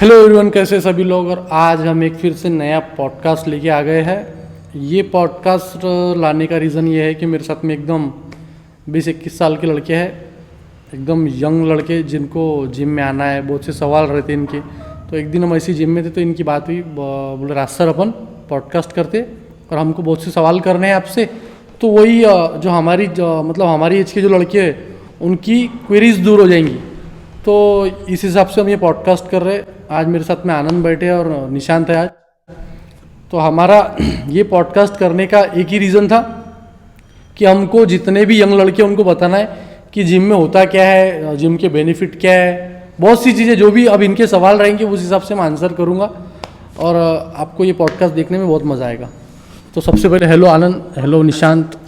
Hello everyone, कैसे सभी लोग। और आज हम एक फिर से नया पॉडकास्ट लेके आ गए हैं। ये पॉडकास्ट लाने का रीज़न ये है कि मेरे साथ में एकदम 20-21 साल के लड़के हैं, एकदम यंग लड़के जिनको जिम में आना है। बहुत से सवाल रहते हैं इनके। तो एक दिन हम ऐसी जिम में थे तो इनकी बात हुई, बोले राज सर अपन पॉडकास्ट करते और हमको बहुत से सवाल करने हैं आपसे। तो वही जो हमारी एज के जो लड़के हैं उनकी क्वेरीज दूर हो जाएंगी। तो इस हिसाब से हम ये पॉडकास्ट कर रहे हैं। आज मेरे साथ में आनंद बैठे हैं और निशांत है आज। तो हमारा ये पॉडकास्ट करने का एक ही रीज़न था कि हमको जितने भी यंग लड़के उनको बताना है कि जिम में होता क्या है, जिम के बेनिफिट क्या है, बहुत सी चीज़ें जो भी अब इनके सवाल रहेंगे उस हिसाब से मैं आंसर करूँगा और आपको ये पॉडकास्ट देखने में बहुत मज़ा आएगा। तो सबसे पहले हेलो आनंद, हेलो निशांत।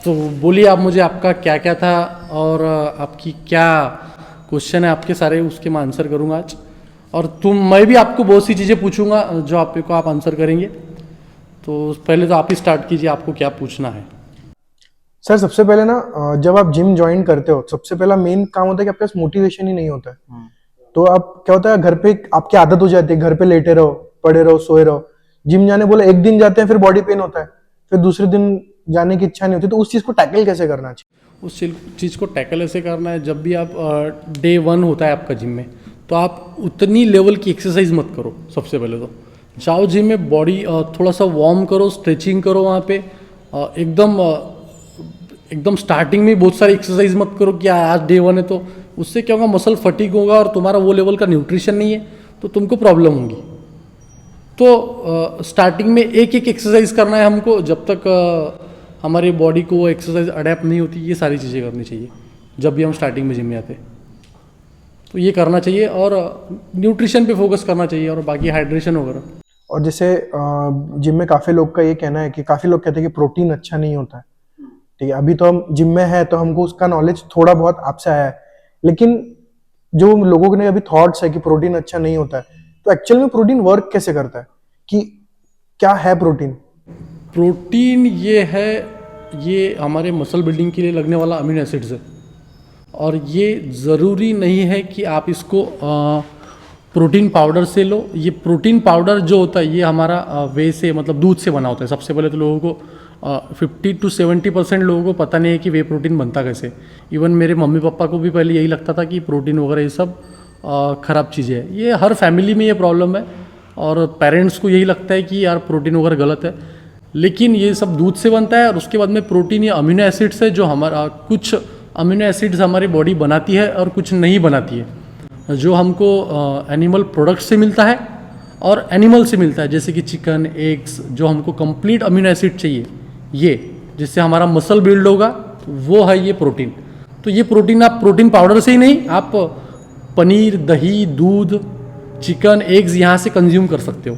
तो बोलिए आप मुझे, आपका क्या क्या था और आपकी क्या क्वेश्चन है आपके सारे, उसके मैं आंसर करूँगा आज। और मैं भी आपको बहुत सी चीज़ें पूछूंगा जो आपको आप आंसर करेंगे। तो पहले तो आप ही स्टार्ट कीजिए, आपको क्या पूछना है। सर सबसे पहले ना, जब आप जिम ज्वाइन करते हो सबसे पहला मेन काम होता है कि आपके पास मोटिवेशन ही नहीं होता है। तो आप क्या होता है, घर पे आपकी आदत हो जाती है, घर पे लेटे रहो, पड़े रहो, सोए रहो। जिम जाने बोले एक दिन जाते हैं, फिर बॉडी पेन होता है, फिर दूसरे दिन जाने की इच्छा नहीं होती। तो उस चीज को टैकल कैसे करना चाहिए? उस चीज़ को टैकल ऐसे करना है, जब भी आप डे 1 होता है आपका जिम में, तो आप उतनी लेवल की एक्सरसाइज मत करो। सबसे पहले तो जाओ जिम में, बॉडी थोड़ा सा वार्म करो, स्ट्रेचिंग करो वहाँ पे। एकदम स्टार्टिंग में बहुत सारी एक्सरसाइज मत करो कि आज डे 1 है। तो उससे क्या होगा, मसल फटीग होगा और तुम्हारा वो लेवल का न्यूट्रिशन नहीं है तो तुमको प्रॉब्लम होगी। तो स्टार्टिंग में एक एक एक्सरसाइज करना है हमको, जब तक हमारी बॉडी को वो एक्सरसाइज अडेप्ट नहीं होती। ये सारी चीज़ें करनी चाहिए जब भी हम स्टार्टिंग में जिम में आते, तो ये करना चाहिए। और न्यूट्रिशन पे फोकस करना चाहिए और बाकी हाइड्रेशन वगैरह। और जैसे जिम में काफी लोग का ये कहना है कि काफी लोग कहते हैं कि प्रोटीन अच्छा नहीं होता है। ठीक है, अभी तो हम जिम में है तो हमको उसका नॉलेज थोड़ा बहुत आपसे आया है, लेकिन जो लोगों ने अभी थॉट्स है कि प्रोटीन अच्छा नहीं होता है, तो एक्चुअल में प्रोटीन वर्क कैसे करता है, कि क्या है प्रोटीन? प्रोटीन ये हमारे मसल बिल्डिंग के लिए लगने वाला अमीनो एसिड्स है। और ये ज़रूरी नहीं है कि आप इसको प्रोटीन पाउडर से लो। ये प्रोटीन पाउडर जो होता है ये हमारा वे से, मतलब दूध से बना होता है। सबसे पहले तो लोगों को 50 to 70% लोगों को पता नहीं है कि वे प्रोटीन बनता कैसे। इवन मेरे मम्मी पापा को भी पहले यही लगता था कि प्रोटीन वगैरह ये सब ख़राब चीज़ें है। ये हर फैमिली में ये प्रॉब्लम है और पेरेंट्स को यही लगता है कि यार प्रोटीन वगैरह गलत है, लेकिन ये सब दूध से बनता है। और उसके बाद में प्रोटीन ये अमीनो एसिड्स है, जो हमारा कुछ अमीनो एसिड्स हमारी बॉडी बनाती है और कुछ नहीं बनाती है, जो हमको एनिमल प्रोडक्ट से मिलता है और एनिमल से मिलता है, जैसे कि चिकन, एग्स, जो हमको कंप्लीट अमीनो एसिड चाहिए ये, जिससे हमारा मसल बिल्ड होगा, वो है ये प्रोटीन। तो ये प्रोटीन आप प्रोटीन पाउडर से ही नहीं, आप पनीर, दही, दूध, चिकन, एग्स यहाँ से कंज्यूम कर सकते हो।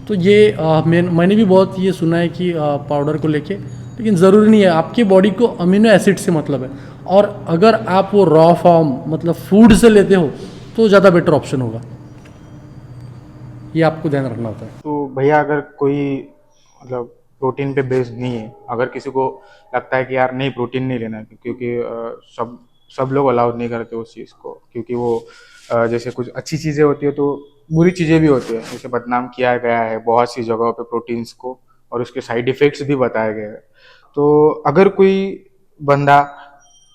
तो ये मैंने भी बहुत ये सुना है कि पाउडर को लेके, लेकिन ज़रूरी नहीं है। आपकी बॉडी को अमीनो एसिड से मतलब है। और अगर आप वो रॉ फॉर्म मतलब फूड से लेते हो तो ज़्यादा बेटर ऑप्शन होगा। ये आपको ध्यान रखना होता है। तो भैया अगर कोई मतलब प्रोटीन पे बेस्ड नहीं है, अगर किसी को लगता है कि यार नहीं प्रोटीन नहीं लेना है, क्योंकि सब लोग अलाउड नहीं करते उस चीज़ को, क्योंकि वो जैसे कुछ अच्छी चीज़ें होती है तो बुरी चीज़ें भी होती है। जैसे बदनाम किया गया है बहुत सी जगहों पे प्रोटीन्स को, और उसके साइड इफ़ेक्ट्स भी बताए गए हैं। तो अगर कोई बंदा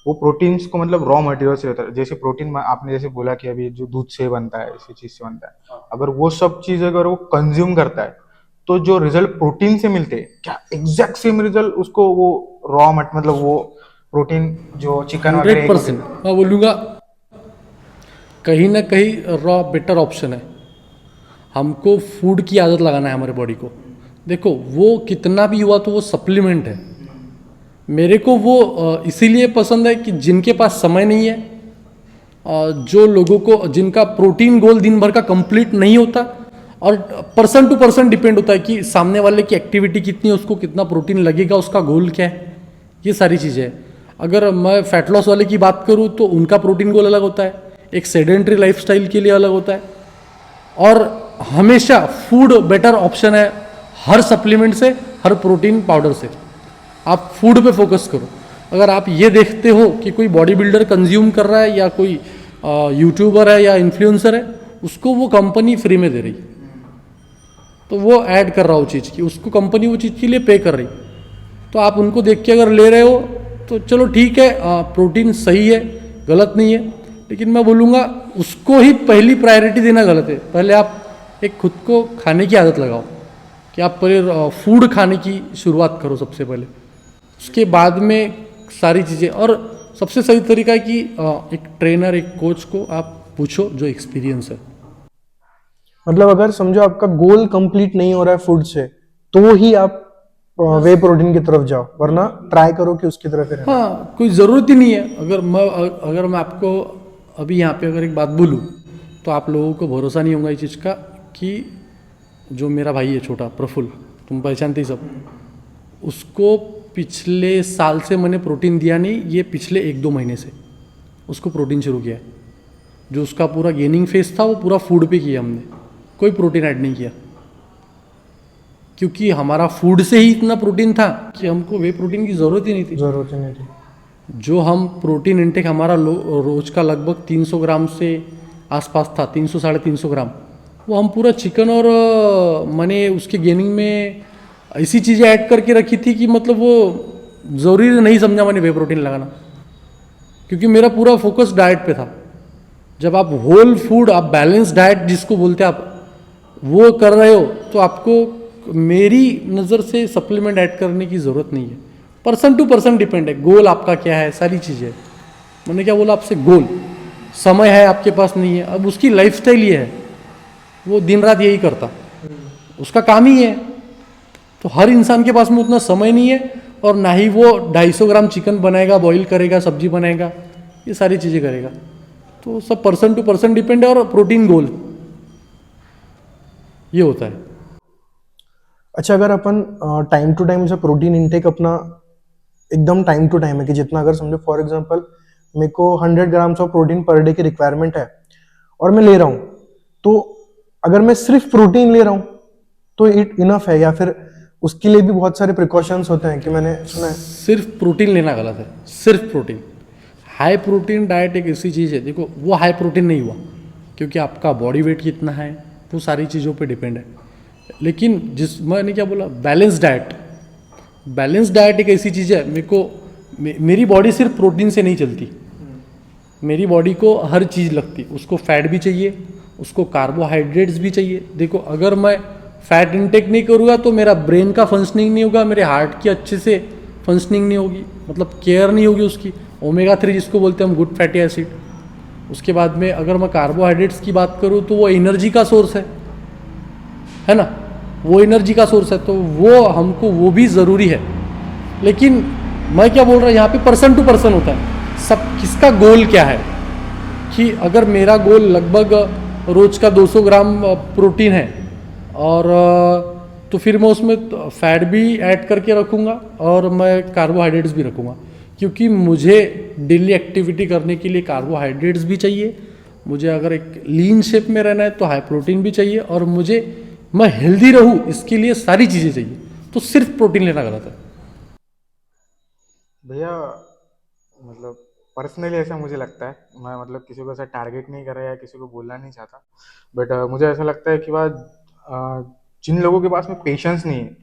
वो प्रोटीन्स को मतलब रॉ मटेरियल से लेता है, जैसे प्रोटीन आपने जैसे बोला कि अभी जो दूध से बनता है, इसी चीज़ से बनता है, अगर वो सब चीज़ अगर वो कंज्यूम करता है तो जो रिजल्ट प्रोटीन से मिलते हैं, क्या एग्जैक्ट सेम रिजल्ट उसको वो मतलब वो प्रोटीन जो चिकन वगैरह 100% मैं बोलूँगा कहीं ना कहीं रॉ बेटर ऑप्शन है। हमको फूड की आदत लगाना है हमारे बॉडी को। देखो वो कितना भी हुआ तो वो सप्लीमेंट है। मेरे को वो इसीलिए पसंद है कि जिनके पास समय नहीं है, जो लोगों को जिनका प्रोटीन गोल दिन भर का कंप्लीट नहीं होता, और पर्सन टू पर्सन डिपेंड होता है कि सामने वाले की एक्टिविटी कितनी है, उसको कितना प्रोटीन लगेगा, उसका गोल क्या है, ये सारी चीज़ें हैं। अगर मैं फैट लॉस वाले की बात करूँ तो उनका प्रोटीन गोल अलग होता है, एक सेडेंट्री लाइफस्टाइल के लिए अलग होता है। और हमेशा फूड बेटर ऑप्शन है, हर सप्लीमेंट से, हर प्रोटीन पाउडर से। आप फूड पे फोकस करो। अगर आप ये देखते हो कि कोई बॉडी बिल्डर कंज्यूम कर रहा है या कोई यूट्यूबर है या इन्फ्लुएंसर है, उसको वो कंपनी फ्री में दे रही, तो वो ऐड कर रहा हो चीज़ की, उसको कंपनी वो चीज़ के लिए पे कर रही। तो आप उनको देख के अगर ले रहे हो तो चलो ठीक है, प्रोटीन सही है, गलत नहीं है, लेकिन मैं बोलूँगा उसको ही पहली प्रायोरिटी देना गलत है। पहले आप एक खुद को खाने की आदत लगाओ कि आप पहले फूड खाने की शुरुआत करो सबसे पहले, उसके बाद में सारी चीज़ें। और सबसे सही तरीका है कि एक ट्रेनर, एक कोच को आप पूछो जो एक्सपीरियंस है। मतलब अगर समझो आपका गोल कंप्लीट नहीं हो रहा है फूड से, तो ही आप वे प्रोटीन की तरफ जाओ, वरना ट्राई करो कि उसकी तरफ ही रहना। हाँ, कोई ज़रूरत ही नहीं है। अगर मैं आपको अभी यहाँ पे अगर एक बात बोलूँ तो आप लोगों को भरोसा नहीं होगा इस चीज़ का कि जो मेरा भाई है छोटा प्रफुल्ल, तुम पहचानते ही सब, उसको पिछले साल से मैंने प्रोटीन दिया नहीं, ये पिछले 1-2 महीने से उसको प्रोटीन शुरू किया है। जो उसका पूरा गेनिंग फेस था वो पूरा फूड पे किया हमने, कोई प्रोटीन ऐड नहीं किया, क्योंकि हमारा फूड से ही इतना प्रोटीन था कि हमको वे प्रोटीन की ज़रूरत ही नहीं थी। जरूरत ही नहीं थी। जो हम प्रोटीन इंटेक हमारा रोज का लगभग 300 ग्राम से आसपास था, 300-350 ग्राम, वो हम पूरा चिकन और मैंने उसके गेनिंग में ऐसी चीज़ें ऐड करके रखी थी कि मतलब वो ज़रूरी नहीं समझा मैंने वे प्रोटीन लगाना, क्योंकि मेरा पूरा फोकस डाइट पे था। जब आप होल फूड, आप बैलेंस डाइट जिसको बोलते हैं, आप वो कर रहे हो तो आपको मेरी नज़र से सप्लीमेंट ऐड करने की ज़रूरत नहीं है। पर्सन टू पर्सन डिपेंड है, गोल आपका क्या है, सारी चीज़ें। मैंने क्या बोला आपसे, गोल, समय है आपके पास नहीं है, अब उसकी लाइफस्टाइल ये है, वो दिन रात यही करता, उसका काम ही है। तो हर इंसान के पास में उतना समय नहीं है, और ना ही वो 250 ग्राम चिकन बनाएगा, बॉईल करेगा, सब्जी बनाएगा, ये सारी चीज़ें करेगा। तो सब पर्सन टू पर्सन डिपेंड है, और प्रोटीन गोल ये होता है। अच्छा, अगर अपन टाइम टू टाइम से प्रोटीन इंटेक अपना एकदम टाइम टू टाइम है कि जितना, अगर समझो फॉर एग्जांपल मेरे को 100 grams of protein per day की रिक्वायरमेंट है और मैं ले रहा हूँ, तो अगर मैं सिर्फ प्रोटीन ले रहा हूँ तो इट इनफ है, या फिर उसके लिए भी बहुत सारे प्रिकॉशंस होते हैं कि मैंने सुना है? सिर्फ प्रोटीन लेना गलत है, सिर्फ प्रोटीन। हाई प्रोटीन डाइट एक ऐसी चीज़ है, देखो वो हाई प्रोटीन नहीं हुआ क्योंकि आपका बॉडी वेट कितना है, वो सारी चीज़ों पे डिपेंड है। लेकिन जिस मैंने क्या बोला, बैलेंस डाइट, बैलेंस डाइट एक ऐसी चीज़ है, मेरी बॉडी सिर्फ प्रोटीन से नहीं चलती, मेरी बॉडी को हर चीज़ लगती, उसको फैट भी चाहिए, उसको कार्बोहाइड्रेट्स भी चाहिए। देखो अगर मैं फैट इंटेक नहीं करूँगा तो मेरा ब्रेन का फंक्शनिंग नहीं होगा, मेरे हार्ट की अच्छे से फंक्शनिंग नहीं होगी, मतलब केयर नहीं होगी उसकी। ओमेगा 3 जिसको बोलते हैं हम, गुड फैटी एसिड। उसके बाद में अगर मैं कार्बोहाइड्रेट्स की बात करूँ तो वो एनर्जी का सोर्स है ना, वो एनर्जी का सोर्स है, तो वो हमको वो भी ज़रूरी है। लेकिन मैं क्या बोल रहा हूँ यहाँ पे, पर्सन टू पर्सन होता है, सब किसका गोल क्या है। कि अगर मेरा गोल लगभग रोज का 200 ग्राम प्रोटीन है, और तो फिर मैं उसमें फैट भी ऐड करके रखूँगा और मैं कार्बोहाइड्रेट्स भी रखूँगा, क्योंकि मुझे डेली एक्टिविटी करने के लिए कार्बोहाइड्रेट्स भी चाहिए, मुझे अगर एक लीन शेप में रहना है तो हाई प्रोटीन भी चाहिए, और मैं हेल्दी रहूँ इसके लिए सारी चीज़ें चाहिए। तो सिर्फ प्रोटीन लेना गलत है भैया। मतलब पर्सनली ऐसा मुझे लगता है, मैं मतलब किसी को ऐसा टारगेट नहीं कर रहा या किसी को बोलना नहीं चाहता, बट मुझे ऐसा लगता है कि जिन लोगों के पास में पेशेंस नहीं है,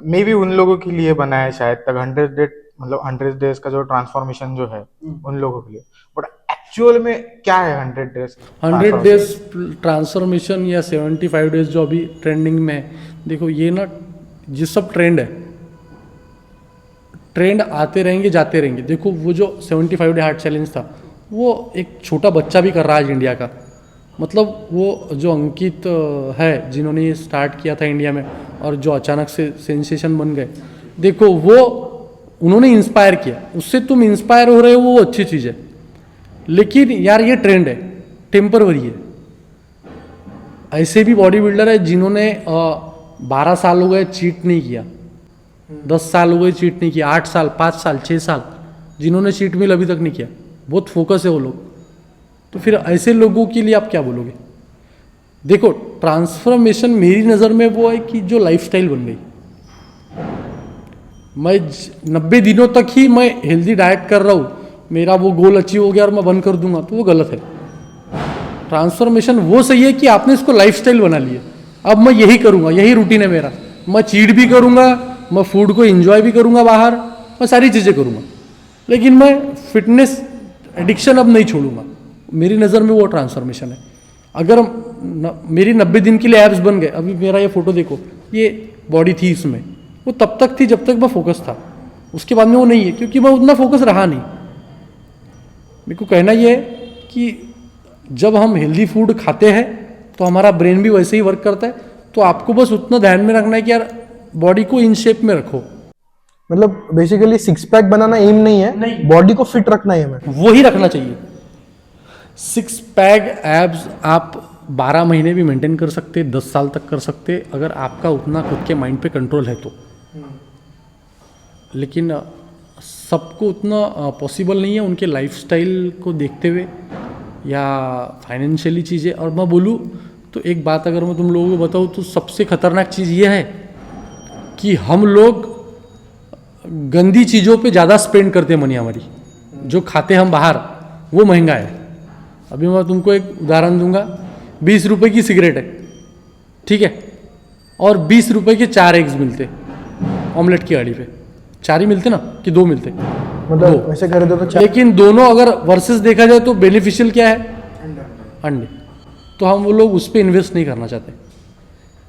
मे बी उन लोगों के लिए बना है शायद तक 100 डेज का जो ट्रांसफॉर्मेशन जो है उन लोगों के लिए। बट एक्चुअल में क्या है 100 डेज? 100 डेज ट्रांसफॉर्मेशन या 75 डेज जो अभी ट्रेंडिंग में है, देखो ये ना, ये सब ट्रेंड है, ट्रेंड आते रहेंगे जाते रहेंगे। देखो वो जो 75 डे हार्ट चैलेंज था, वो एक छोटा बच्चा भी कर रहा है आज इंडिया का, मतलब वो जो अंकित है जिन्होंने ये स्टार्ट किया था इंडिया में, और जो अचानक से सेंसेशन बन गए, देखो वो उन्होंने इंस्पायर किया, उससे तुम इंस्पायर हो रहे हो, वो अच्छी चीज़ है। लेकिन यार ये ट्रेंड है, टेम्परवरी है। ऐसे भी बॉडी बिल्डर है जिन्होंने 12 साल हो गए चीट नहीं किया, 10 साल हो गए चीट नहीं किया, 8 साल, 5 साल, 6 साल, जिन्होंने चीट मील अभी तक नहीं किया, बहुत फोकस है वो लोग। तो फिर ऐसे लोगों के लिए आप क्या बोलोगे? देखो ट्रांसफॉर्मेशन मेरी नज़र में वो है कि जो लाइफस्टाइल बन गई। मैं 90 दिनों तक ही मैं हेल्दी डाइट कर रहा हूँ, मेरा वो गोल अचीव हो गया और मैं बंद कर दूंगा, तो वो गलत है। ट्रांसफॉर्मेशन वो सही है कि आपने इसको लाइफस्टाइल बना लिया। अब मैं यही करूँगा, यही रूटीन है मेरा, मैं चीट भी करूँगा, मैं फूड को एंजॉय भी करूँगा बाहर, मैं सारी चीज़ें करूँगा, लेकिन मैं फिटनेस एडिक्शन अब नहीं छोड़ूंगा। मेरी नज़र में वो ट्रांसफॉर्मेशन है। अगर मेरी 90 दिन के लिए एब्स बन गए, अभी मेरा ये फोटो देखो, ये बॉडी थी इसमें, वो तब तक थी जब तक मैं फोकस था, उसके बाद में वो नहीं है, क्योंकि मैं उतना फोकस रहा नहीं। मेरे को कहना ये है कि जब हम हेल्दी फूड खाते हैं तो हमारा ब्रेन भी वैसे ही वर्क करता है, तो आपको बस उतना ध्यान में रखना है कि यार बॉडी को इन शेप में रखो। मतलब बेसिकली सिक्स पैक बनाना एम नहीं है, बॉडी को फिट रखना है हमें, वो ही रखना चाहिए। 6 पैक एब्स आप 12 महीने भी मेंटेन कर सकते, 10 साल तक कर सकते, अगर आपका उतना खुद के माइंड पे कंट्रोल है तो। लेकिन सबको उतना पॉसिबल नहीं है उनके लाइफस्टाइल को देखते हुए या फाइनेंशियली चीज़ें। और मैं बोलूँ तो एक बात अगर मैं तुम लोगों को बताऊँ तो सबसे खतरनाक चीज़ ये है कि हम लोग गंदी चीज़ों पे ज़्यादा स्पेंड करते हैं मनी हमारी। जो खाते हम बाहर वो महंगा है। अभी मैं तुमको एक उदाहरण दूंगा, 20 रुपए की सिगरेट है, ठीक है, और 20 रुपए के 4 एग्स मिलते ऑमलेट की गाड़ी पे। 4 ही मिलते ना कि 2 मिलते? मतलब वैसे कर दो तो लेकिन दोनों अगर वर्सेस देखा जाए तो बेनिफिशियल क्या है? अंडे। तो हम वो लोग उस पर इन्वेस्ट नहीं करना चाहते।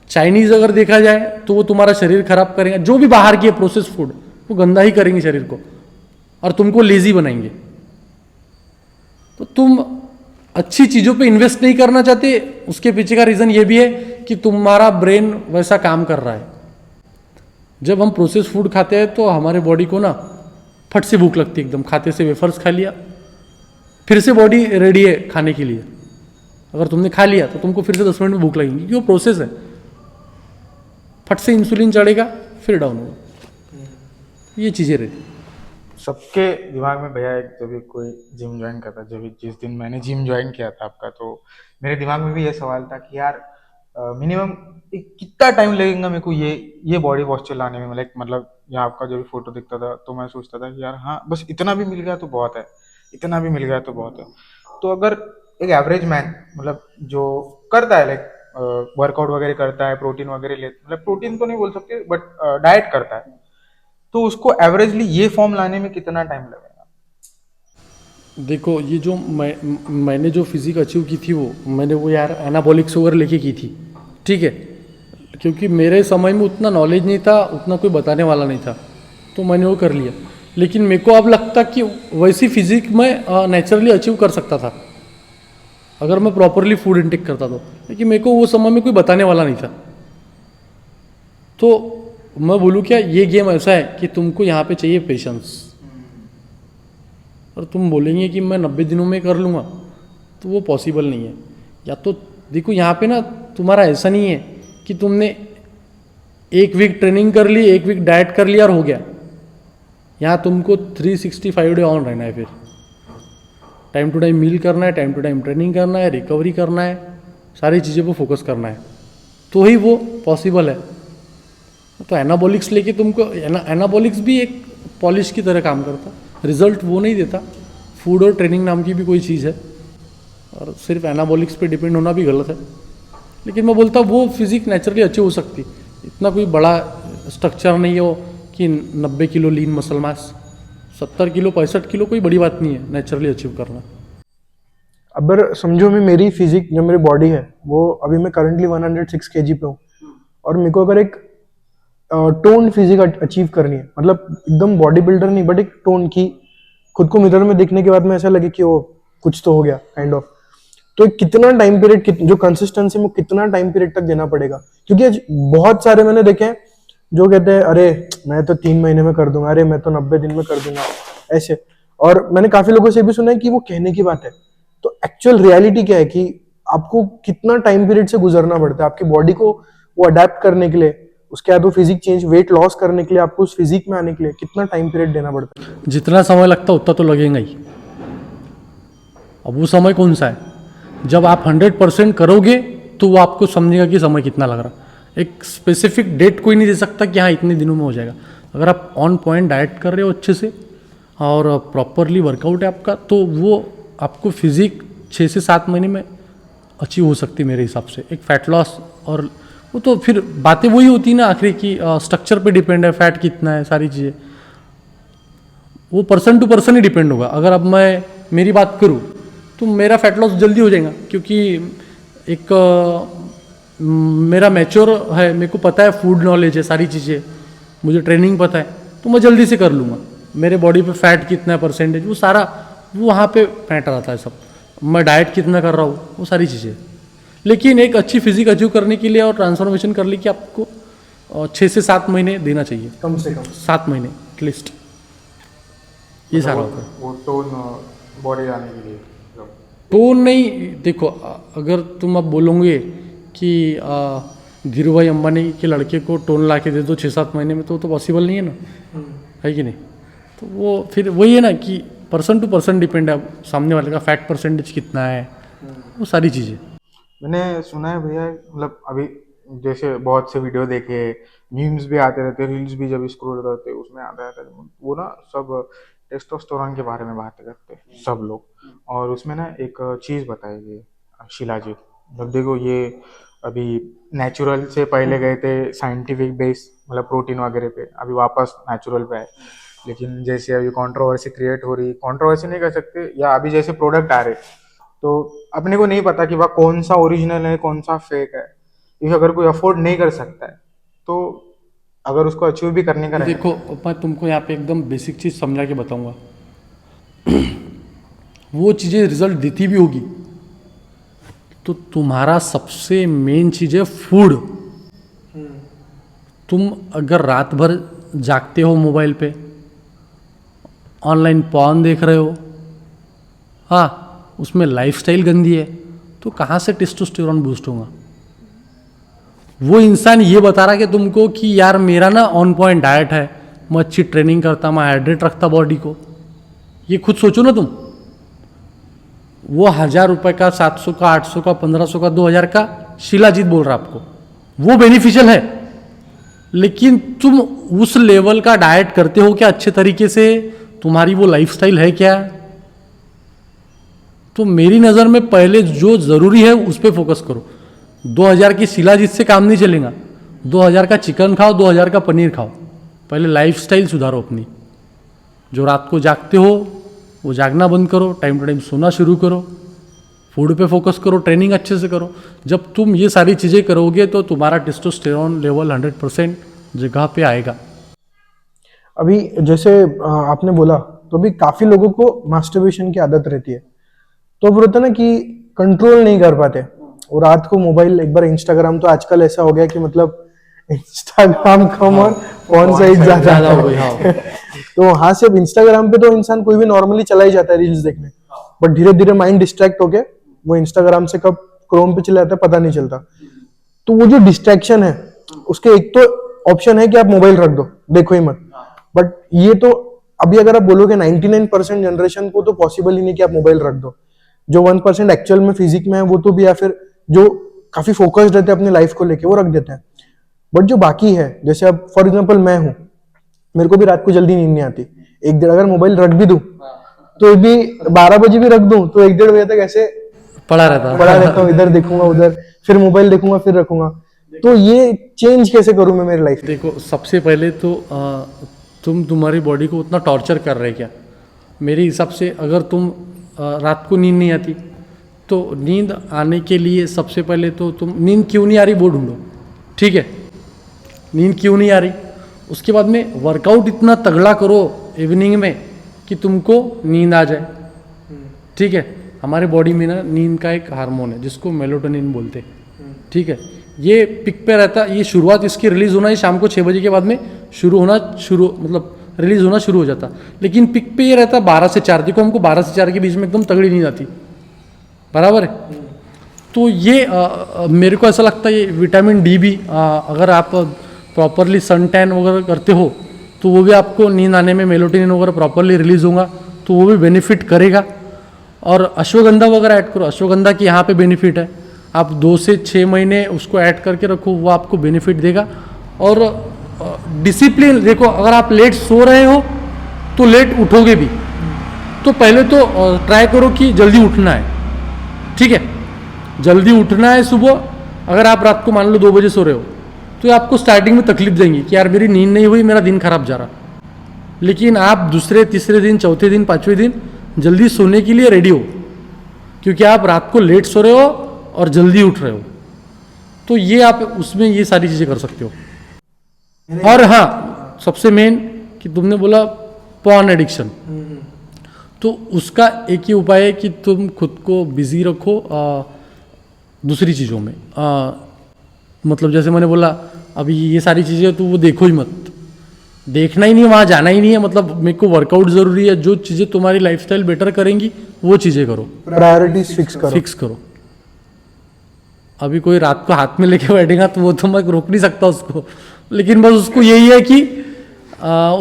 चाइनीज़ अगर देखा जाए तो वो तुम्हारा शरीर खराब करेंगे, जो भी बाहर की है प्रोसेस फूड वो गंदा ही करेंगे शरीर को और तुमको लेजी बनाएंगे। तो तुम अच्छी चीज़ों पे इन्वेस्ट नहीं करना चाहते, उसके पीछे का रीज़न ये भी है कि तुम्हारा ब्रेन वैसा काम कर रहा है। जब हम प्रोसेस फूड खाते हैं तो हमारे बॉडी को ना फट से भूख लगती है एकदम, खाते से वेफर्स खा लिया, फिर से बॉडी रेडी है खाने के लिए। अगर तुमने खा लिया तो तुमको फिर से 10 मिनट में भूख लगेगी, क्योंकि वो प्रोसेस है। फट से इंसुलिन चढ़ेगा, फिर डाउन होगा, ये चीज़ें रहती। सबके दिमाग में भैया एक जब भी कोई जिम ज्वाइन करता, जब जिस दिन मैंने जिम ज्वाइन किया था आपका, तो मेरे दिमाग में भी ये सवाल था कि यार मिनिमम कितना टाइम लगेगा मेरे को ये बॉडी पॉस्चर लाने में। मतलब यहाँ आपका जो भी फोटो दिखता था तो मैं सोचता था कि यार हाँ बस इतना भी मिल गया तो बहुत है, इतना भी मिल गया तो बहुत है। तो अगर एक एवरेज मैन मतलब जो करता है वर्कआउट वगैरह करता है, प्रोटीन वगैरह लेता, मतलब प्रोटीन तो नहीं बोल सकते बट डाइट करता है, तो उसको एवरेजली ये फॉर्म लाने में कितना टाइम लगेगा? देखो ये जो मैंने जो फिजिक अचीव की थी वो मैंने वो यार एनाबॉलिक्स वगैरह लेके की थी, ठीक है, क्योंकि मेरे समय में उतना नॉलेज नहीं था, उतना कोई बताने वाला नहीं था, तो मैंने वो कर लिया। लेकिन मेरे को अब लगता कि वैसी फिजिक मैं नेचुरली अचीव कर सकता था अगर मैं प्रॉपरली फूड इनटेक करता तो, लेकिन मेरे को वो समय में कोई बताने वाला नहीं था। तो मैं बोलूँ क्या, ये गेम ऐसा है कि तुमको यहाँ पे चाहिए पेशेंस। और तुम बोलेंगे कि मैं 90 दिनों में कर लूँगा, तो वो पॉसिबल नहीं है। या तो देखो यहाँ पे ना तुम्हारा ऐसा नहीं है कि तुमने 1 वीक ट्रेनिंग कर ली, 1 वीक डाइट कर लिया और हो गया। यहाँ तुमको 365 डे ऑन रहना है, फिर टाइम टू टाइम मील करना है, टाइम टू टाइम ट्रेनिंग करना है, रिकवरी करना है, सारी चीज़ों पर फोकस करना है, तो ही वो पॉसिबल है। तो एनाबॉलिक्स लेके तुमको एनाबॉलिक्स भी एक पॉलिश की तरह काम करता, रिजल्ट वो नहीं देता। फूड और ट्रेनिंग नाम की भी कोई चीज़ है, और सिर्फ एनाबॉलिक्स पे डिपेंड होना भी गलत है। लेकिन मैं बोलता वो फिजिक नेचुरली अच्छी हो सकती, इतना कोई बड़ा स्ट्रक्चर नहीं हो कि 90 kilo lean muscle mass, 70 kilo 65 kilo कोई बड़ी बात नहीं है नेचुरली अचीव करना। अगर समझो मैं मेरी फिजिक जो मेरी बॉडी है वो अभी मैं करंटली 106 kg पे हूँ, और मेरे को अगर एक टोन फिजिक अचीव करनी है, मतलब एकदम बॉडी बिल्डर नहीं बट एक टोन की, खुद को मिरर में देखने के बाद में ऐसा लगे कि वो कुछ तो हो गया काइंड ऑफ, तो कितना टाइम पीरियड, जो कंसिस्टेंसी में कितना टाइम पीरियड तक देना पड़ेगा? क्योंकि आज बहुत सारे मैंने देखे हैं जो कहते हैं अरे मैं तो 3 महीने में कर दूंगा, अरे मैं तो 90 दिन में कर दूंगा ऐसे। और मैंने काफी लोगों से भी सुना है कि वो कहने की बात है, तो एक्चुअल रियलिटी क्या है कि आपको कितना टाइम पीरियड से गुजरना पड़ता है आपकी बॉडी को वो अडेप्ट करने के लिए, उसके बाद वो फिजिक चेंज, वेट लॉस करने के लिए, आपको उस फिजिक में आने के लिए कितना टाइम पीरियड देना पड़ता है? जितना समय लगता है उतना तो लगेगा ही। अब वो समय कौन सा है? जब आप 100% करोगे तो वो आपको समझेगा कि समय कितना लग रहा। एक स्पेसिफिक डेट कोई नहीं दे सकता कि हाँ इतने दिनों में हो जाएगा। अगर आप ऑन पॉइंट डाइट कर रहे हो अच्छे से और प्रॉपरली वर्कआउट है आपका, तो वो आपको फिजिक 6 से 7 महीने में अचीव हो सकती है मेरे हिसाब से। एक फैट लॉस, और वो तो फिर बातें वही होती ना आखिरी की, स्ट्रक्चर पे डिपेंड है, फैट कितना है, सारी चीज़ें वो पर्सन टू पर्सन ही डिपेंड होगा। अगर अब मैं मेरी बात करूँ तो मेरा फैट लॉस जल्दी हो जाएगा, क्योंकि एक मेरा मैच्योर है, मेरे को पता है, फूड नॉलेज है, सारी चीज़ें मुझे ट्रेनिंग पता है, तो मैं जल्दी से कर लूँगा। मेरे बॉडी पे फैट कितना है, परसेंटेज, वो सारा वो वहाँ पे मैटर आता है सब। मैं डाइट कितना कर रहा हूँ, वो सारी चीज़ें। लेकिन एक अच्छी फिजिक अचीव करने के लिए और ट्रांसफॉर्मेशन करने के आपको 6 से 7 महीने देना चाहिए, कम से कम 7 महीने एटलीस्ट, ये सारा होता है। वो टोन बॉडी आने के लिए मतलब टोन नहीं, देखो अगर तुम अब बोलोगे कि धीरू भाई अंबानी के लड़के को टोन ला के दे दो 6-7 महीने में, तो पॉसिबल नहीं है ना, है कि नहीं? तो वो फिर वही है ना कि पर्सन टू पर्सन डिपेंड है, सामने वाले का फैट परसेंटेज कितना है, वो सारी चीज़ें। मैंने सुना है भैया, मतलब अभी जैसे बहुत से वीडियो देखे, मीम्स भी आते रहते, रील्स भी जब स्क्रॉल करते उसमें आता रहता है, वो ना सब टेस्टोस्टेरोन के बारे में बात करते हैं सब लोग। और उसमें ना एक चीज़ बताई गई शीला जी, मतलब देखो ये अभी नेचुरल से पहले गए थे साइंटिफिक बेस, मतलब प्रोटीन वगैरह पे, अभी वापस नेचुरल पे आए। लेकिन जैसे अभी कंट्रोवर्सी क्रिएट हो रही, कंट्रोवर्सी नहीं कर सकते, या अभी जैसे प्रोडक्ट आ रहे, तो अपने को नहीं पता कि वह कौन सा ओरिजिनल है कौन सा फेक है। इफ अगर कोई अफोर्ड नहीं कर सकता है तो अगर उसको अचीव भी करने का देखो मैं तुमको यहाँ पे एकदम बेसिक चीज़ समझा के बताऊंगा। वो चीज़ें रिजल्ट देती भी होगी, तो तुम्हारा सबसे मेन चीज़ है फूड। तुम अगर रात भर जागते हो मोबाइल पे, ऑनलाइन पॉर्न देख रहे हो, हाँ, उसमें लाइफस्टाइल गंदी है, तो कहाँ से टेस्टोस्टेरोन बूस्ट होगा? वो इंसान ये बता रहा है कि तुमको कि यार मेरा ना ऑन पॉइंट डाइट है, मैं अच्छी ट्रेनिंग करता, मैं हाइड्रेट रखता बॉडी को। ये खुद सोचो ना तुम, वो 1000 रुपये का, 700 का, 800 का, 1500 का, 2000 का शिलाजीत बोल रहा है आपको, वो बेनिफिशियल है। लेकिन तुम उस लेवल का डाइट करते हो क्या अच्छे तरीके से? तुम्हारी वो लाइफस्टाइल है क्या? तो मेरी नज़र में पहले जो ज़रूरी है उस पर फोकस करो। 2000 की शिलाजीत से काम नहीं चलेगा। 2000 का चिकन खाओ, 2000 का पनीर खाओ, पहले लाइफस्टाइल सुधारो अपनी। जो रात को जागते हो वो जागना बंद करो, टाइम टू टाइम सोना शुरू करो, फूड पे फोकस करो, ट्रेनिंग अच्छे से करो। जब तुम ये सारी चीज़ें करोगे तो तुम्हारा टेस्टोस्टेरोन लेवल 100% जगह पे आएगा। अभी जैसे आपने बोला, तो अभी काफी लोगों को मास्टरबेशन की आदत रहती है, तो अब होता है ना कि कंट्रोल नहीं कर पाते, और रात को मोबाइल, एक बार इंस्टाग्राम, तो आजकल ऐसा हो गया कि मतलब इंस्टाग्राम कम और फोन साइज ज्यादा हो गई। तो वहां से अब इंस्टाग्राम पे तो इंसान कोई भी नॉर्मली चला ही जाता है रील्स देखने, बट धीरे धीरे माइंड डिस्ट्रैक्ट होके वो इंस्टाग्राम से कब क्रोम पे चला जाता है पता नहीं चलता। तो वो जो डिस्ट्रैक्शन है, उसके एक तो ऑप्शन है कि आप मोबाइल रख दो, देखो ही मत, बट ये तो अभी अगर आप बोलोगे 99% जनरेशन को तो पॉसिबल ही नहीं कि आप मोबाइल रख दो। जो 1% एक्चुअल में फिजिक में है वो तो भी, या फिर जो काफी फोकस्ड रहते हैं अपनी लाइफ को लेके, वो रख देते हैं। बट जो बाकी है, जैसे अब फॉर एग्जांपल मैं हूं, मेरे को भी रात को जल्दी नींद नहीं आती, एक डेढ़, अगर मोबाइल रख भी दूं तो भी 12 बजे भी रख दूं तो 1-1.5 बजे तक ऐसे पड़ा रहता हूँ, इधर देखूंगा उधर, फिर मोबाइल देखूंगा, फिर रखूंगा। तो ये चेंज कैसे करूं मैं मेरी लाइफ? देखो सबसे पहले तो तुम्हारी बॉडी को उतना टॉर्चर कर रहे क्या? मेरे हिसाब से अगर तुम रात को नींद नहीं आती, तो नींद आने के लिए सबसे पहले तो तुम नींद क्यों नहीं आ रही वो ढूंढो, ठीक है? नींद क्यों नहीं आ रही, उसके बाद में वर्कआउट इतना तगड़ा करो इवनिंग में कि तुमको नींद आ जाए, ठीक है? हमारे बॉडी में ना नींद का एक हार्मोन है जिसको मेलाटोनिन बोलते हैं, ठीक है? ये पिक पे रहता है, ये शुरुआत इसकी रिलीज होना है शाम को 6 बजे के बाद में मतलब रिलीज होना शुरू हो जाता, लेकिन पिक पे ये रहता 12 से 4। देखो हमको 12 से 4 के बीच में एकदम तगड़ी नींद आती, बराबर है? तो ये मेरे को ऐसा लगता है ये विटामिन डी भी अगर आप प्रॉपरली सन टैन वगैरह करते हो तो वो भी आपको नींद आने में, मेलाटोनिन वगैरह प्रॉपरली रिलीज होगा तो वो भी बेनिफिट करेगा। और अश्वगंधा वगैरह ऐड करो, अश्वगंधा की यहाँ पे बेनिफिट है, आप 2 से 6 महीने उसको ऐड करके रखो, वो आपको बेनिफिट देगा। और डिसिप्लिन देखो, अगर आप लेट सो रहे हो तो लेट उठोगे भी, तो पहले तो ट्राई करो कि जल्दी उठना है, ठीक है? जल्दी उठना है सुबह। अगर आप रात को मान लो 2 बजे सो रहे हो तो ये आपको स्टार्टिंग में तकलीफ देंगी कि यार मेरी नींद नहीं हुई, मेरा दिन खराब जा रहा। लेकिन आप दूसरे तीसरे दिन, चौथे दिन, 5वें दिन जल्दी सोने के लिए रेडी हो, क्योंकि आप रात को लेट सो रहे हो और जल्दी उठ रहे हो। तो ये आप उसमें ये सारी चीज़ें कर सकते हो। और हाँ, सबसे मेन कि तुमने बोला पॉर्न एडिक्शन, तो उसका एक ही उपाय है कि तुम खुद को बिजी रखो दूसरी चीज़ों में। मतलब जैसे मैंने बोला अभी ये सारी चीज़ें तो वो देखो ही मत, देखना ही नहीं, वहाँ जाना ही नहीं है। मतलब मेरे को वर्कआउट ज़रूरी है, जो चीज़ें तुम्हारी लाइफस्टाइल बेटर करेंगी वो चीज़ें करो, प्रायोरिटीज फिक्स करो। अभी कोई रात को हाथ में लेके बैठेगा तो वो तो मैं रोक नहीं सकता उसको, लेकिन बस उसको यही है कि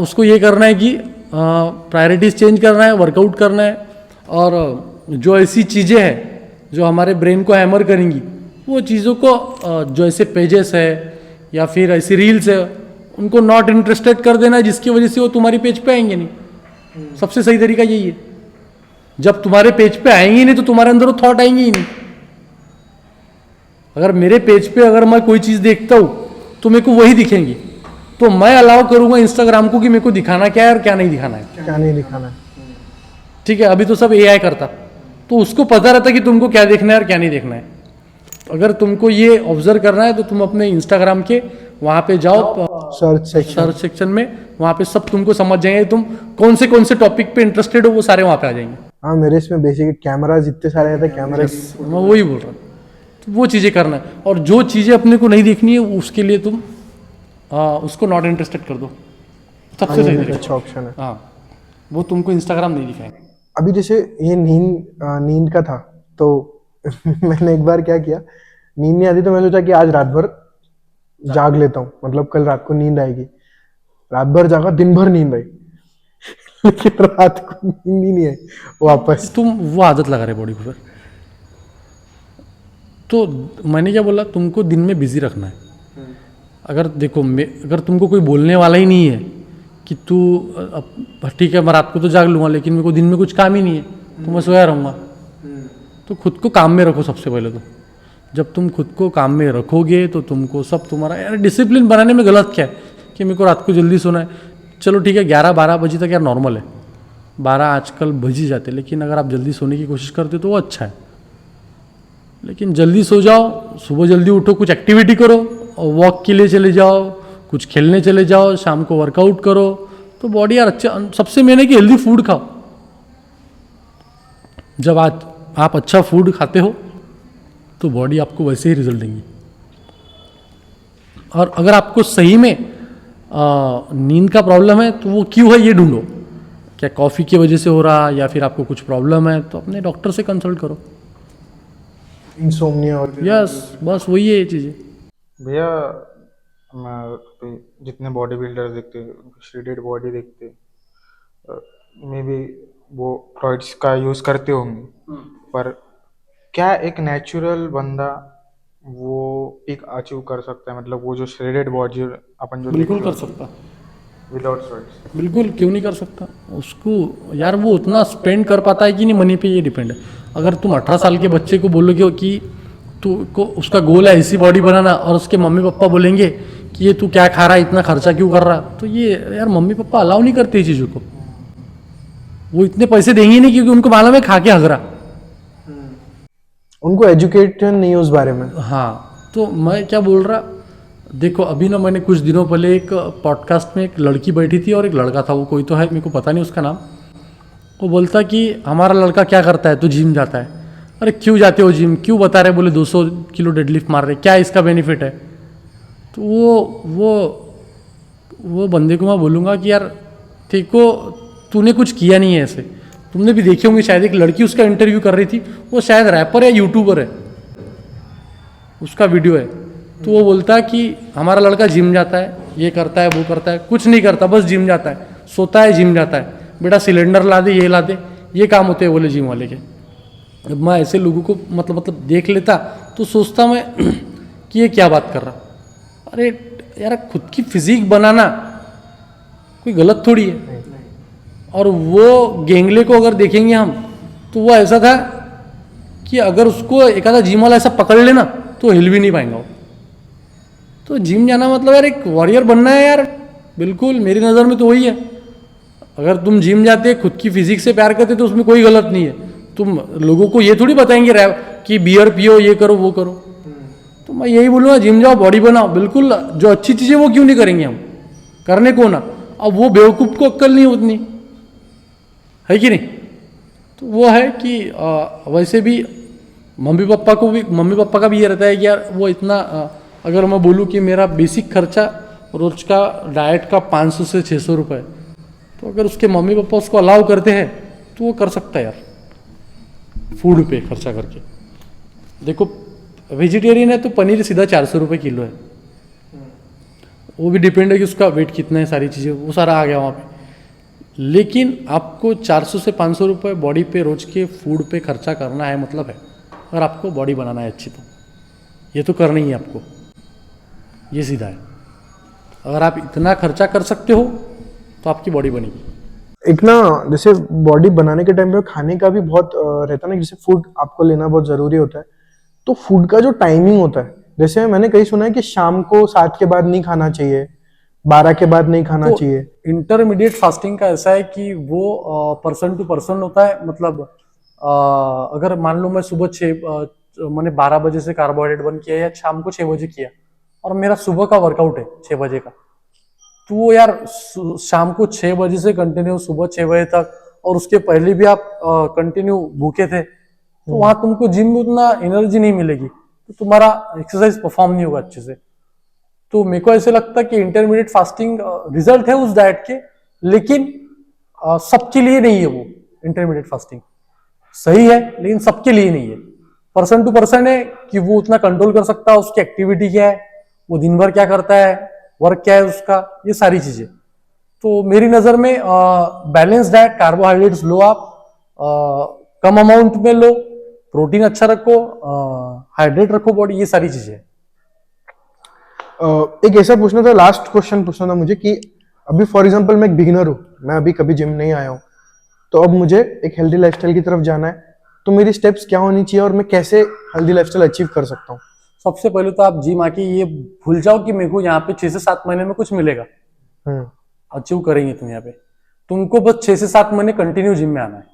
उसको ये करना है कि प्रायोरिटीज चेंज करना है, वर्कआउट करना है। और जो ऐसी चीज़ें हैं जो हमारे ब्रेन को हैमर करेंगी, वो चीज़ों को जो ऐसे पेजेस है या फिर ऐसी रील्स है उनको नॉट इंटरेस्टेड कर देना है, जिसकी वजह से वो तुम्हारी पेज पे आएंगे नहीं। सबसे सही तरीका यही है। जब तुम्हारे पेज पे आएंगे नहीं तो तुम्हारे अंदर वो थॉट आएंगे ही नहीं। अगर मेरे पेज पे अगर मैं कोई चीज़ देखता हूँ तो मेरे को वही दिखेंगी, तो मैं अलाउ करूँगा इंस्टाग्राम को कि मेरे को दिखाना क्या है और क्या नहीं दिखाना है। क्या नहीं दिखाना है। ठीक है, अभी तो सब AI करता, तो उसको पता रहता कि तुमको क्या देखना है और क्या नहीं देखना है। अगर तुमको ये ऑब्जर्व करना है तो तुम अपने इंस्टाग्राम के वहाँ पे जाओ, सर्च सेक्शन में, वहाँ पे सब तुमको समझ जाएंगे। तुम कौन से टॉपिक पे इंटरेस्टेड हो वो सारे वहाँ पे आ जाएंगे। हाँ, मेरे इसमें बेसिक कैमराज इतने सारे रहते हैं, कैमरा मैं वही बोल रहा हूँ, तो वो चीज़ें करना है। और जो चीज़ें अपने को नहीं देखनी है उसके लिए तुम उसको नॉट इंटरेस्टेड कर दो, सबसे सही तरीका। अच्छा ऑप्शन है। हाँ, वो तुमको इंस्टाग्राम नहीं दिखाएंगे। अभी जैसे ये नींद का था, तो मैंने एक बार क्या किया, नींद नहीं आती तो मैं सोचा कि आज रात भर जाग लेता हूँ, मतलब कल रात को नींद आएगी। रात भर जागा, दिन भर नींद आई लेकिन रात को नींद ही नहीं आई वापस। तुम वो आदत लगा रहे बॉडी को फिर। तो मैंने क्या बोला, तुमको दिन में बिजी रखना है। अगर देखो अगर तुमको कोई बोलने वाला ही नहीं है कि तू ठीक है मैं रात को तो जाग लूँगा लेकिन मेरे को दिन में कुछ काम ही नहीं है तो मैं सोया रहूँगा, तो खुद को काम में रखो सबसे पहले। तो जब तुम खुद को काम में रखोगे तो तुमको सब तुम्हारा, यार डिसिप्लिन बनाने में गलत क्या है कि मेरे को रात को जल्दी सोना है। चलो ठीक है 11-12 बजे तक यार नॉर्मल है, 12 आजकल बज ही जाते, लेकिन अगर आप जल्दी सोने की कोशिश करते हो तो वो अच्छा है। लेकिन जल्दी सो जाओ, सुबह जल्दी उठो, कुछ एक्टिविटी करो, और वॉक के लिए चले जाओ, कुछ खेलने चले जाओ, शाम को वर्कआउट करो, तो बॉडी यार अच्छा। सबसे मेन है कि हेल्दी फूड खाओ। जब आप अच्छा फूड खाते हो तो बॉडी आपको वैसे ही रिजल्ट देंगी। और अगर आपको सही में नींद का प्रॉब्लम है तो वो क्यों है ये ढूंढो, क्या कॉफ़ी की वजह से हो रहा या फिर आपको कुछ प्रॉब्लम है, तो अपने डॉक्टर से कंसल्ट करो। इंसोम्निया और यस, बस वही है ये चीज़ें। भैया मैं जितने बॉडी बिल्डर देखते श्रेडेड बॉडी देखते, मे बी वो फ्रॉइड्स का यूज़ करते होंगे, पर क्या एक नेचुरल बंदा वो पीक अचीव कर सकता है? मतलब वो जो श्रेडेड बॉडी अपन जो बिल्कुल कर सकता, विदाउट स्टेरॉइड्स। बिल्कुल क्यों नहीं कर सकता। उसको यार वो उतना स्पेंड कर पाता है कि नहीं, मनी पे ये डिपेंड है। अगर तुम 18 साल के बच्चे को बोलोगे कि तू को उसका गोल है ऐसी बॉडी बनाना, और उसके मम्मी पापा बोलेंगे कि ये तू क्या खा रहा है, इतना खर्चा क्यों कर रहा, तो ये यार मम्मी पापा अलाउ नहीं करते चीज़ों को। वो इतने पैसे देंगे नहीं क्योंकि उनको मालूम है खा के हगरा, उनको एजुकेशन नहीं है उस बारे में। हाँ, तो मैं क्या बोल रहा, देखो अभी ना मैंने कुछ दिनों पहले एक पॉडकास्ट में एक लड़की बैठी थी और एक लड़का था, वो कोई तो है मेरे को पता नहीं उसका नाम। वो बोलता कि हमारा लड़का क्या करता है, तो जिम जाता है। अरे क्यों जाते हो जिम, क्यों बता रहे, बोले 200 किलो डेडलिफ्ट मार रहे, क्या इसका बेनिफिट है। तो वो बंदे को मैं बोलूँगा कि यार देखो तूने कुछ किया नहीं है ऐसे। तुमने भी देखे होंगे शायद, एक लड़की उसका इंटरव्यू कर रही थी, वो शायद रैपर या यूट्यूबर है, उसका वीडियो है। तो वो बोलता कि हमारा लड़का जिम जाता है, ये करता है वो करता है, कुछ नहीं करता, बस जिम जाता है, सोता है जिम जाता है, बेटा सिलेंडर ला दे, ये ला दे, ये काम होते हैं बोले जिम वाले के। अब मैं ऐसे लोगों को मतलब देख लेता तो सोचता मैं कि ये क्या बात कर रहा। अरे यार खुद की फिजिक बनाना कोई गलत थोड़ी है। और वो गेंगले को अगर देखेंगे हम तो वो ऐसा था कि अगर उसको एक आधा जिम वाला ऐसा पकड़ लेना तो हिल भी नहीं पाएंगा वो। तो जिम जाना मतलब यार एक वॉरियर बनना है यार, बिल्कुल मेरी नज़र में तो वही है। अगर तुम जिम जाते खुद की फिजिक्स से प्यार करते तो उसमें कोई गलत नहीं है। तुम लोगों को ये थोड़ी बताएंगे कि बियर पियो, ये करो वो करो। तो मैं यही बोलूँगा जिम जाओ, बॉडी बनाओ, बिल्कुल जो अच्छी चीज़ें वो क्यों नहीं करेंगे हम, करने को ना। अब वो बेवकूफ़ को अक्ल नहीं उतनी है कि नहीं। तो वो है कि वैसे भी मम्मी पापा का भी ये रहता है कि यार वो इतना अगर मैं बोलूँ कि मेरा बेसिक खर्चा रोज का डाइट का 500 से 600 रुपये, तो अगर उसके मम्मी पापा उसको अलाउ करते हैं तो वो कर सकता है यार, फूड पे खर्चा करके। देखो वेजिटेरियन है तो पनीर सीधा 400 रुपये किलो है, वो भी डिपेंड है कि उसका वेट कितना है, सारी चीज़ें वो सारा आ गया वहाँ पे। लेकिन आपको 400 से 500 रुपये बॉडी पे रोज के फूड पे खर्चा करना है, मतलब है अगर आपको बॉडी बनाना है अच्छी, तो ये तो करना ही है आपको, ये सीधा है। अगर आप इतना खर्चा कर सकते हो तो आपकी बॉडी बनेगी। एक ना जैसे बॉडी बनाने के टाइम पे खाने का भी बहुत रहता है ना, जैसे फूड आपको लेना बहुत जरूरी होता है। तो फूड का जो टाइमिंग होता है, जैसे मैंने कहीं सुना है कि शाम को 7 के बाद नहीं खाना चाहिए, 12 के बाद नहीं खाना तो चाहिए। इंटरमीडिएट फास्टिंग का ऐसा है कि वो पर्सन टू पर्सन होता है। मतलब अगर मान लो मैं सुबह मैंने 12 बजे से कार्बोहाइड्रेट बंद किया या शाम को 6 बजे किया और मेरा सुबह का वर्कआउट है 6 बजे का, तो वो यार शाम को 6 बजे से कंटिन्यू सुबह 6 बजे तक, और उसके पहले भी आप कंटिन्यू भूखे थे, तो वहां तुमको जिम में उतना एनर्जी नहीं मिलेगी, तो तुम्हारा एक्सरसाइज परफॉर्म नहीं होगा अच्छे से। तो मेरे को ऐसे लगता है कि इंटरमीडिएट फास्टिंग रिजल्ट है उस डाइट के, लेकिन सबके लिए नहीं है। वो इंटरमीडिएट फास्टिंग सही है लेकिन सबके लिए नहीं है, पर्सन टू पर्सन है कि वो उतना कंट्रोल कर सकता है, उसकी एक्टिविटी क्या है, वो दिन भर क्या करता है, वर्क क्या है उसका, ये सारी चीजें। तो मेरी नजर में बैलेंस डाइट, कार्बोहाइड्रेट्स लो आप, कम अमाउंट में लो, प्रोटीन अच्छा रखो, हाइड्रेट रखो बॉडी, ये सारी चीजें। एक ऐसा पूछना था, लास्ट क्वेश्चन पूछना था मुझे कि अभी फॉर एग्जांपल मैं एक बिगिनर हूँ, मैं अभी कभी जिम नहीं आया हूँ, तो अब मुझे एक हेल्दी लाइफस्टाइल की तरफ जाना है, तो मेरी स्टेप्स क्या होनी चाहिए और मैं कैसे हेल्दी लाइफस्टाइल अचीव कर सकता हूँ? सबसे पहले तो आप जिम आके ये भूल जाओ कि मेरे को यहाँ पे 6 से 7 महीने में कुछ मिलेगा। अचीव करेंगे तुम यहाँ पे, तुमको बस 6 से 7 महीने कंटिन्यू जिम में आना है।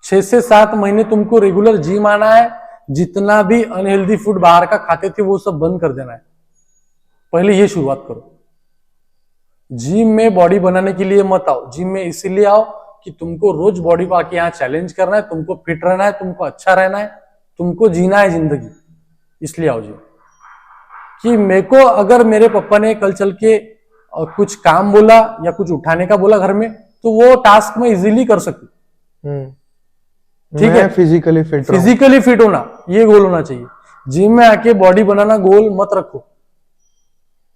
6 से 7 महीने तुमको रेगुलर जिम आना है, जितना भी अनहेल्दी फूड बाहर का खाते थे वो सब बंद कर देना है। पहले ये शुरुआत करो। जिम में बॉडी बनाने के लिए मत आओ, जिम में इसीलिए आओ कि तुमको रोज बॉडी को आके यहाँ चैलेंज करना है, तुमको फिट रहना है, तुमको अच्छा रहना है, तुमको जीना है जिंदगी, इसलिए आओ जिम। कि मेरे को अगर मेरे पापा ने कल चल के कुछ काम बोला या कुछ उठाने का बोला घर में, तो वो टास्क मैं इजीली कर सकूं। ठीक है, फिजिकली फिट होना ये गोल होना चाहिए। जिम में आके बॉडी बनाना गोल मत रखो।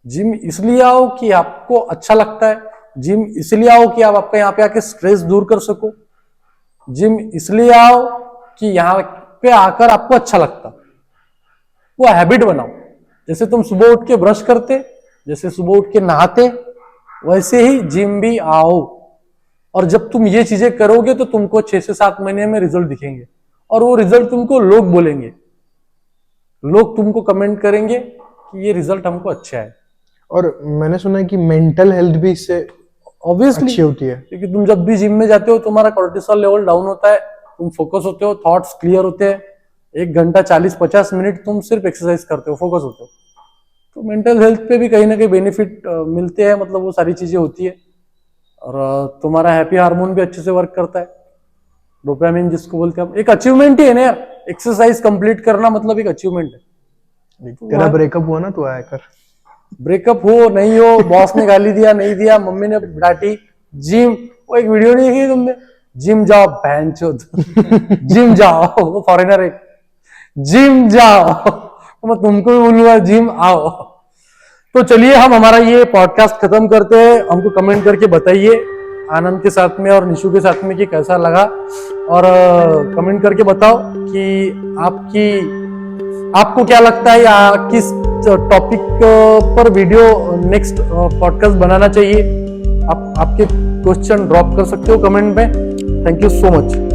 जिम इसलिए आओ कि आपको अच्छा लगता है, जिम इसलिए आओ कि आप आपका यहाँ पे आके स्ट्रेस दूर कर सको, जिम इसलिए आओ कि यहाँ पे आकर आपको अच्छा लगता। वो हैबिट बनाओ। जैसे तुम सुबह उठ के ब्रश करते, जैसे सुबह उठ के नहाते, वैसे ही जिम भी आओ। और जब तुम ये चीजें करोगे तो तुमको 6 से 7 महीने में रिजल्ट दिखेंगे, और वो रिजल्ट तुमको लोग बोलेंगे, लोग तुमको कमेंट करेंगे कि ये रिजल्ट हमको अच्छा है। और मैंने सुना है कि मेंटल हेल्थ भी इससे ऑब्वियसली अच्छी होती है, क्योंकि तुम जब भी जिम में जाते हो तुम्हारा कोर्टिसोल लेवल डाउन होता है, तुम फोकस होते हो, थॉट्स क्लियर होते हैं। 1 घंटा 40-50 मिनट तुम सिर्फ एक्सरसाइज करते हो, फोकस होते हो, तो मेंटल हेल्थ पे भी कहीं ना कहीं बेनिफिट मिलते हैं। मतलब वो सारी चीजें होती है, और तुम्हारा हैप्पी हार्मोन भी अच्छे से वर्क करता है, डोपामिन जिसको बोलते हैं हम। एक अचीवमेंट ही है ना यार, एक्सरसाइज कंप्लीट करना मतलब एक अचीवमेंट है। तेरा ब्रेकअप हुआ ना, तो आया कर। ब्रेकअप हो नहीं हो, बॉस ने गाली दिया नहीं दिया, मम्मी ने डांटी, जिम, वो एक वीडियो नहीं देखी तुमने, जिम जाओ बहनचोद, जिम जाओ, वो फॉरेनर है, जिम जाओ, तो मैं तुमको भी बोलूंगा जिम आओ। तो चलिए हम हमारा ये पॉडकास्ट खत्म करते हैं। हमको कमेंट करके बताइए आनंद के साथ में और निशु के साथ में कि कैसा लगा, और कमेंट करके बताओ कि आपको क्या लगता है, या किस टॉपिक पर वीडियो नेक्स्ट पॉडकास्ट बनाना चाहिए। आप आपके क्वेश्चन ड्रॉप कर सकते हो कमेंट में। Thank you so much.